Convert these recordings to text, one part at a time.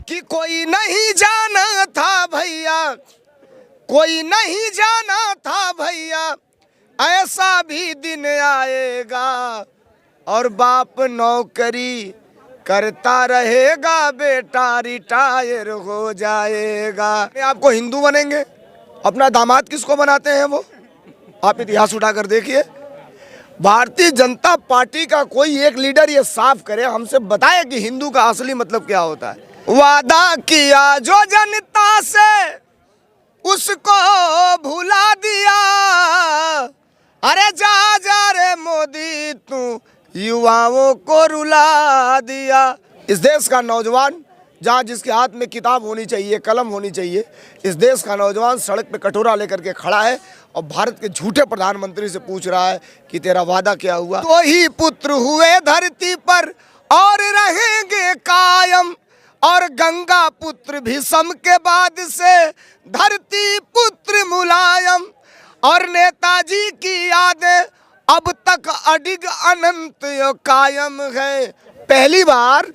कि कोई नहीं जाना था भैया, कोई नहीं जाना था भैया, ऐसा भी दिन आएगा और बाप नौकरी करता रहेगा, बेटा रिटायर हो जाएगा। आपको हिंदू बनेंगे, अपना दामाद किसको बनाते हैं वो? आप इतिहास उठाकर देखिए। भारतीय जनता पार्टी का कोई एक लीडर ये साफ करे, हमसे बताए कि हिंदू का असली मतलब क्या होता है। वादा किया जो जनता से उसको भुला दिया, अरे जा जा रे मोदी तू युवाओं को रुला दिया। इस देश का नौजवान जहाँ जिसके हाथ में किताब होनी चाहिए, कलम होनी चाहिए, इस देश का नौजवान सड़क पे कटोरा लेकर के खड़ा है और भारत के झूठे प्रधानमंत्री से पूछ रहा है कि तेरा वादा क्या हुआ। तो ही पुत्र हुए धरती पर और रहेंगे कायम, और गंगा पुत्र भीष्म के बाद से धरती पुत्र मुलायम, और नेताजी की यादें अब तक अडिग अनंत कायम है। पहली बार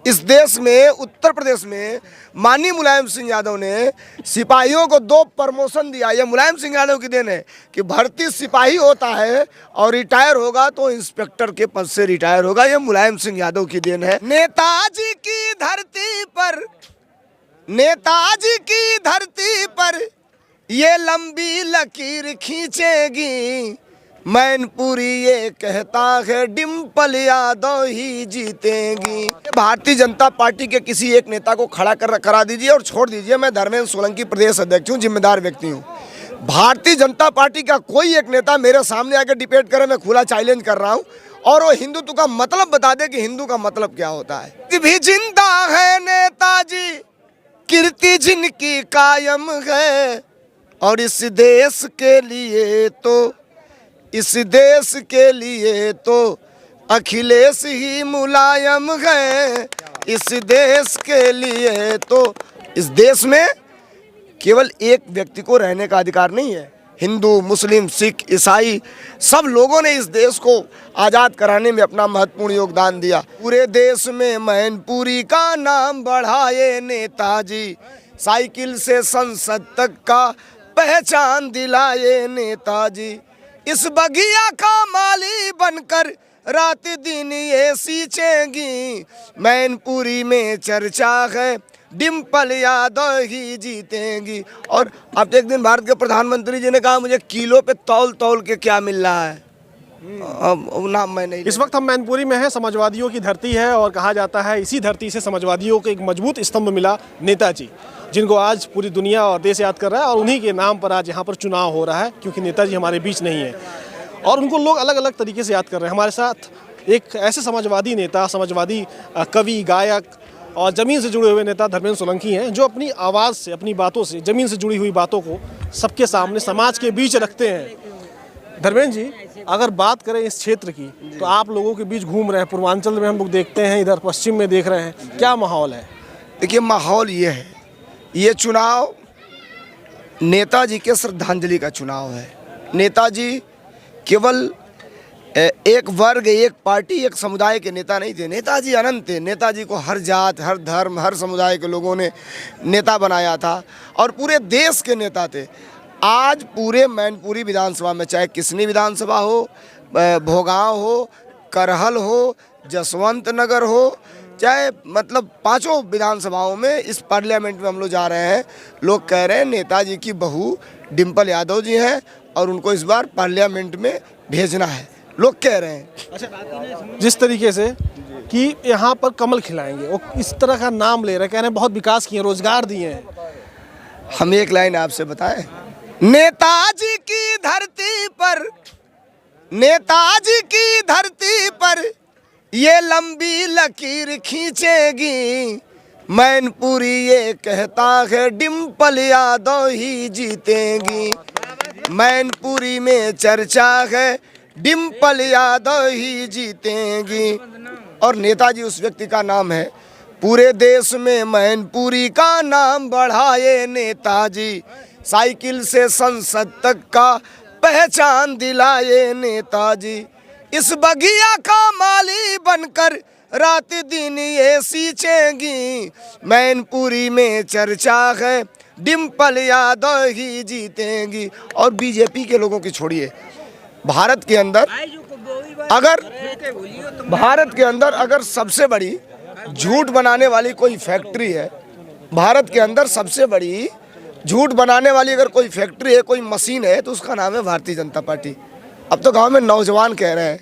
इस देश में, उत्तर प्रदेश में, माननीय मुलायम सिंह यादव ने सिपाहियों को 2 प्रमोशन दिया। यह मुलायम सिंह यादव की देन है कि भर्ती सिपाही होता है और रिटायर होगा तो इंस्पेक्टर के पद से रिटायर होगा। यह मुलायम सिंह यादव की देन है। नेताजी की धरती पर, नेताजी की धरती पर ये लंबी लकीर खींचेगी, मैनपुरी ये कहता है डिम्पल यादव ही जीतेंगी। भारतीय जनता पार्टी के किसी एक नेता को खड़ा करा दीजिए और छोड़ दीजिए। मैं धर्मेंद्र सोलंकी प्रदेश अध्यक्ष हूँ, जिम्मेदार व्यक्ति हूँ। भारतीय जनता पार्टी का कोई एक नेता मेरे सामने आकर डिबेट करे, मैं खुला चैलेंज कर रहा हूँ, और वो हिंदुत्व का मतलब बता दे कि हिंदू का मतलब क्या होता है। भी जिंदा है नेताजी, कीर्ति जिनकी कायम है, और इस देश के लिए तो, इस देश के लिए तो अखिलेश ही मुलायम है। इस देश के लिए तो, इस देश में केवल एक व्यक्ति को रहने का अधिकार नहीं है। हिंदू, मुस्लिम, सिख, ईसाई सब लोगों ने इस देश को आज़ाद कराने में अपना महत्वपूर्ण योगदान दिया। पूरे देश में मैनपुरी का नाम बढ़ाए नेताजी, साइकिल से संसद तक का पहचान दिलाए नेताजी। इस बगिया का माली बनकर रात दिन ये सींचेंगी, मैनपुरी में चर्चा है डिम्पल यादव ही जीतेंगी। और अब एक दिन भारत के प्रधानमंत्री जी ने कहा मुझे किलो पे तौल तौल के क्या मिल रहा है, नाम मैं नहीं। इस वक्त हम मैनपुरी में हैं, समाजवादियों की धरती है, और कहा जाता है इसी धरती से समाजवादियों को एक मजबूत स्तंभ मिला, नेताजी, जिनको आज पूरी दुनिया और देश याद कर रहा है। और उन्हीं के नाम पर आज यहाँ पर चुनाव हो रहा है, क्योंकि नेताजी हमारे बीच नहीं है और उनको लोग अलग अलग तरीके से याद कर रहे हैं। हमारे साथ एक ऐसे समाजवादी नेता, समाजवादी कवि, गायक और ज़मीन से जुड़े हुए नेता धर्मेंद्र सोलंकी हैं, जो अपनी आवाज़ से, अपनी बातों से, ज़मीन से जुड़ी हुई बातों को सबके सामने, समाज के बीच रखते हैं। धर्मेंद्र जी, अगर बात करें इस क्षेत्र की, तो आप लोगों के बीच घूम रहे हैं, पूर्वांचल में हम लोग देखते हैं, इधर पश्चिम में देख रहे हैं, क्या माहौल है? देखिए, माहौल ये है, ये चुनाव नेताजी के श्रद्धांजलि का चुनाव है। नेताजी केवल एक वर्ग, एक पार्टी, एक समुदाय के नेता नहीं थे। नेताजी अनंत थे। नेताजी को हर जात, हर धर्म, हर समुदाय के लोगों ने नेता बनाया था और पूरे देश के नेता थे। आज पूरे मैनपुरी विधानसभा में, चाहे किसनी विधानसभा हो, भोगांव हो, करहल हो, जसवंत नगर हो, चाहे मतलब 5 विधानसभाओं में, इस पार्लियामेंट में हम लोग जा रहे हैं, लोग कह रहे हैं नेताजी की बहू डिम्पल यादव जी हैं और उनको इस बार पार्लियामेंट में भेजना है, लोग कह रहे हैं। अच्छा, जिस तरीके से कि यहाँ पर कमल खिलाएंगे, वो इस तरह का नाम ले रहे हैं, कह रहे हैं बहुत विकास किए, रोजगार दिए हैं। हम एक लाइन आपसे बताएं, नेताजी की धरती पर, नेताजी की धरती पर ये लंबी लकीर खींचेगी, मैनपुरी ये कहता है डिम्पल यादव ही जीतेंगी। मैनपुरी में चर्चा है डिम्पल यादव ही जीतेंगी। और नेताजी उस व्यक्ति का नाम है, पूरे देश में मैनपुरी का नाम बढ़ाए नेताजी, साइकिल से संसद तक का पहचान दिलाए नेताजी। इस बगिया का माली बनकर रात दिन ये सींचेंगी, मैनपुरी में चर्चा है, डिम्पल यादव ही जीतेंगी। और बीजेपी के लोगों की छोड़िए, भारत के अंदर अगर सबसे बड़ी झूठ बनाने वाली कोई फैक्ट्री है, भारत के अंदर सबसे बड़ी झूठ बनाने वाली अगर कोई फैक्ट्री है, कोई मशीन है, तो उसका नाम है भारतीय जनता पार्टी। अब तो गांव में नौजवान कह रहे हैं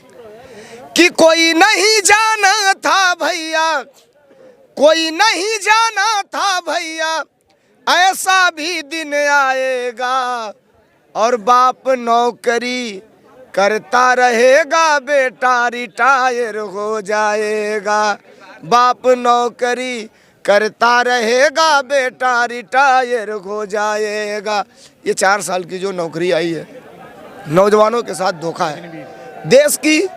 कि कोई नहीं जाना था भैया, कोई नहीं जाना था भैया, ऐसा भी दिन आएगा और बाप नौकरी करता रहेगा, बेटा रिटायर हो जाएगा। बाप नौकरी करता रहेगा, बेटा रिटायर हो जाएगा। ये 4 साल की जो नौकरी आई है, नौजवानों के साथ धोखा है। देश की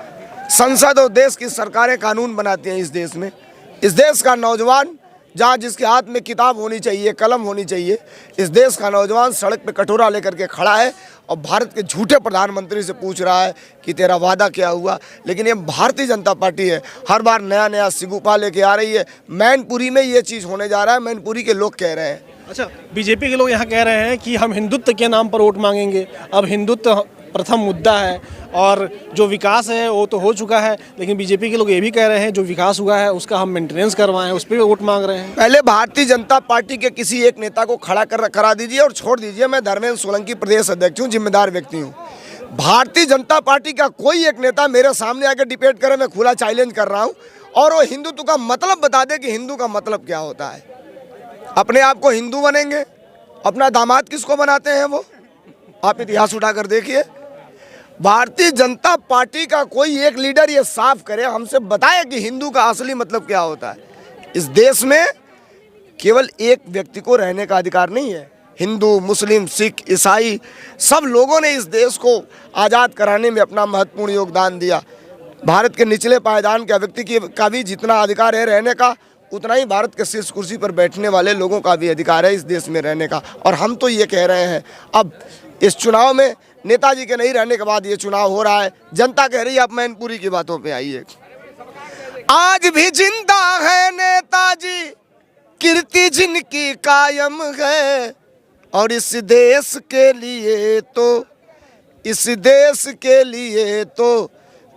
संसद और देश की सरकारें कानून बनाती हैं इस देश में। इस देश का नौजवान जहाँ जिसके हाथ में किताब होनी चाहिए, कलम होनी चाहिए, इस देश का नौजवान सड़क पे कटोरा लेकर के खड़ा है और भारत के झूठे प्रधानमंत्री से पूछ रहा है कि तेरा वादा क्या हुआ। लेकिन ये भारतीय जनता पार्टी है, हर बार नया नया सिगुपा लेके आ रही है। मैनपुरी में ये चीज़ होने जा रहा है, मैनपुरी के लोग कह रहे हैं। अच्छा, बीजेपी के लोग यहाँ कह रहे हैं कि हम हिंदुत्व के नाम पर वोट मांगेंगे। अब हिंदुत्व प्रथम मुद्दा है और जो विकास है वो तो हो चुका है, लेकिन बीजेपी के लोग ये भी कह रहे हैं जो विकास हुआ है उसका हम मेंटेनेंस करवाएं, उस पर भी वोट मांग रहे हैं। पहले भारतीय जनता पार्टी के किसी एक नेता को खड़ा करा दीजिए और छोड़ दीजिए। मैं धर्मेंद्र सोलंकी प्रदेश अध्यक्ष हूँ, जिम्मेदार व्यक्ति हूँ। भारतीय जनता पार्टी का कोई एक नेता मेरे सामने आकर डिबेट करे, मैं खुला चैलेंज कर रहा हूँ, और वो हिंदुत्व का मतलब बता दे कि हिंदू का मतलब क्या होता है। अपने आप को हिंदू बनेंगे, अपना दामाद किसको बनाते हैं वो? आप इतिहास उठाकर देखिए। भारतीय जनता पार्टी का कोई एक लीडर ये साफ करे, हमसे बताए कि हिंदू का असली मतलब क्या होता है। इस देश में केवल एक व्यक्ति को रहने का अधिकार नहीं है। हिंदू, मुस्लिम, सिख, ईसाई सब लोगों ने इस देश को आज़ाद कराने में अपना महत्वपूर्ण योगदान दिया। भारत के निचले पायदान के व्यक्ति का भी जितना अधिकार है रहने का, उतना ही भारत के शीर्ष कुर्सी पर बैठने वाले लोगों का भी अधिकार है इस देश में रहने का। और हम तो ये कह रहे हैं, अब इस चुनाव में नेताजी के नहीं रहने के बाद ये चुनाव हो रहा है, जनता कह रही है आप मैनपुरी की बातों पे आइए। आज भी जिंदा है नेताजी, कीर्ति जिनकी कायम है, और इस देश के लिए तो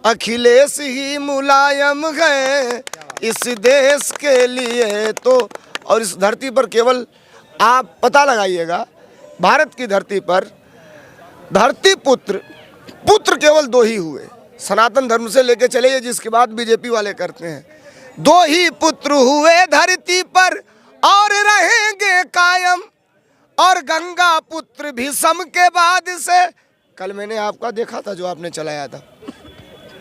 अखिलेश ही मुलायम है। इस देश के लिए तो, और इस धरती पर केवल आप पता लगाइएगा, भारत की धरती पर धरती पुत्र केवल 2 ही हुए। सनातन धर्म से लेके चले जिसके बाद बीजेपी वाले करते हैं, 2 ही पुत्र हुए धरती पर और रहेंगे कायम, और गंगा पुत्र भीष्म के बाद से। कल मैंने आपका देखा था जो आपने चलाया था,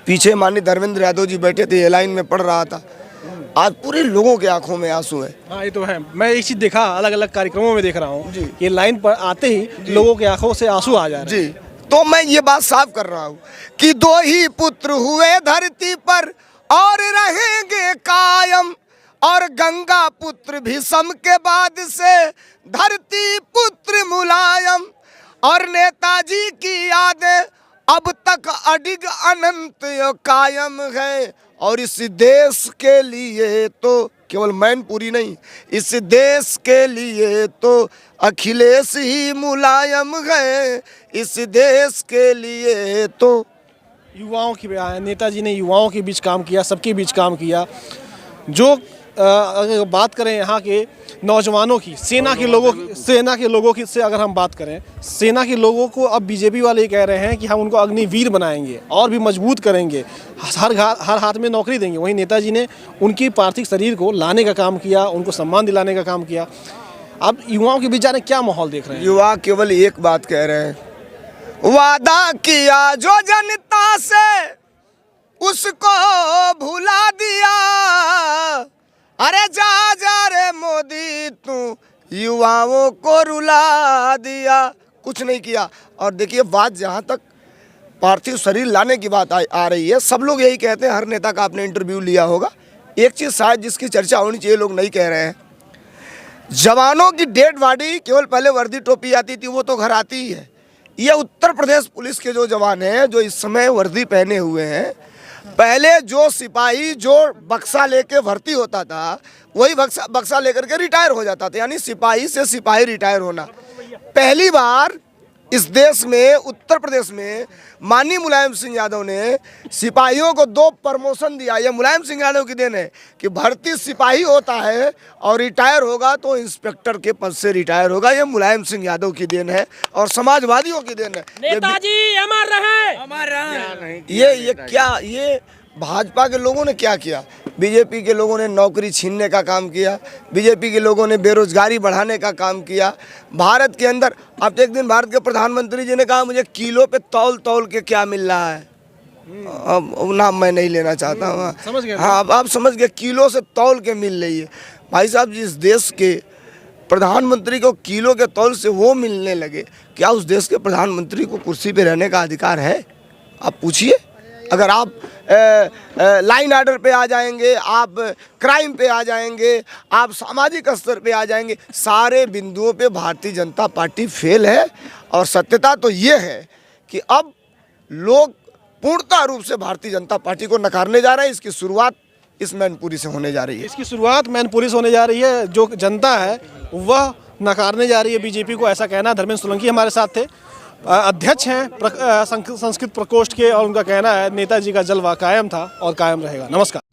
पीछे माननीय धर्मेंद्र यादव जी बैठे थे, ये लाइन में पढ़ रहा था। आज पूरे लोगों के आंखों में आंसू है। हाँ, ये तो है। मैं एक चीज देखा, अलग अलग कार्यक्रमों में देख रहा हूँ, ये लाइन पर आते ही लोगों के आंखों से आंसू आ जा रहे हैं। जी, तो मैं ये बात साफ कर रहा हूँ कि 2 ही पुत्र हुए धरती पर और रहेंगे कायम, और गंगा पुत्र भीष्म के बाद से धरती पुत्र मुलायम, और नेताजी की यादें अब तक अडिग अनंत कायम है। और इस देश के लिए तो केवल मैनपुरी नहीं, इस देश के लिए तो अखिलेश ही मुलायम है। इस देश के लिए तो युवाओं की, नेताजी ने युवाओं के बीच काम किया, सबके बीच काम किया। जो अगर बात करें यहाँ के नौजवानों की, सेना के लोगों की से अगर हम बात करें, सेना के लोगों को अब बीजेपी वाले कह रहे हैं कि हम उनको अग्निवीर बनाएंगे और भी मजबूत करेंगे, हर हाथ में नौकरी देंगे। वहीं नेताजी ने उनकी पार्थिव शरीर को लाने का काम किया, उनको सम्मान दिलाने का काम किया। अब युवाओं के बीच जाने क्या माहौल देख रहे हैं? युवा केवल एक बात कह रहे हैं, वादा किया जो जनता से उसको भुला दिया। अरे जा रे मोदी, तू युवाओं को रुला दिया, कुछ नहीं किया। और देखिए, बात जहाँ तक पार्थिव शरीर लाने की बात आ रही है, सब लोग यही कहते हैं, हर नेता का आपने इंटरव्यू लिया होगा। एक चीज़ शायद जिसकी चर्चा होनी चाहिए लोग नहीं कह रहे हैं, जवानों की डेड बॉडी केवल पहले वर्दी टोपी आती थी, वो तो घर आती ही है। ये उत्तर प्रदेश पुलिस के जो जवान हैं, जो इस समय वर्दी पहने हुए हैं, पहले जो सिपाही जो बक्सा लेके भर्ती होता था वही बक्सा लेकर के रिटायर हो जाता था, यानी सिपाही से सिपाही रिटायर होना। पहली बार इस देश में, उत्तर प्रदेश में, माननीय मुलायम सिंह यादव ने सिपाहियों को 2 प्रमोशन दिया। ये मुलायम सिंह यादव की देन है कि भर्ती सिपाही होता है और रिटायर होगा तो इंस्पेक्टर के पद से रिटायर होगा। ये मुलायम सिंह यादव की देन है और समाजवादियों की देन है। नेताजी अमर रहे, अमर रहे। ये क्या, ये भाजपा के लोगों ने क्या किया? बीजेपी के लोगों ने नौकरी छीनने का काम किया, बीजेपी के लोगों ने बेरोजगारी बढ़ाने का काम किया। भारत के अंदर अब एक दिन भारत के प्रधानमंत्री जी ने कहा मुझे किलो पे तौल तौल के क्या मिल रहा है। अब नाम मैं नहीं लेना चाहता हूँ। समझ गए? हाँ, अब आप समझ गए, किलो से तौल के मिल रही है। भाई साहब, जिस देश के प्रधानमंत्री को किलो के तौल से वो मिलने लगे, क्या उस देश के प्रधानमंत्री को कुर्सी पे रहने का अधिकार है? आप पूछिए। अगर आप लाइन आर्डर पे आ जाएंगे, आप क्राइम पे आ जाएंगे, आप सामाजिक स्तर पे आ जाएंगे, सारे बिंदुओं पे भारतीय जनता पार्टी फेल है। और सत्यता तो ये है कि अब लोग पूर्णतः रूप से भारतीय जनता पार्टी को नकारने जा रहे हैं। इसकी शुरुआत इस मैनपुरी से होने जा रही है। इसकी शुरुआत मैनपुरी से होने जा रही है। जो जनता है वह नकारने जा रही है बीजेपी को, ऐसा कहना। धर्मेंद्र सोलंकी हमारे साथ थे, अध्यक्ष हैं संस्कृत प्रकोष्ठ के, और उनका कहना है नेताजी का जलवा कायम था और कायम रहेगा। नमस्कार।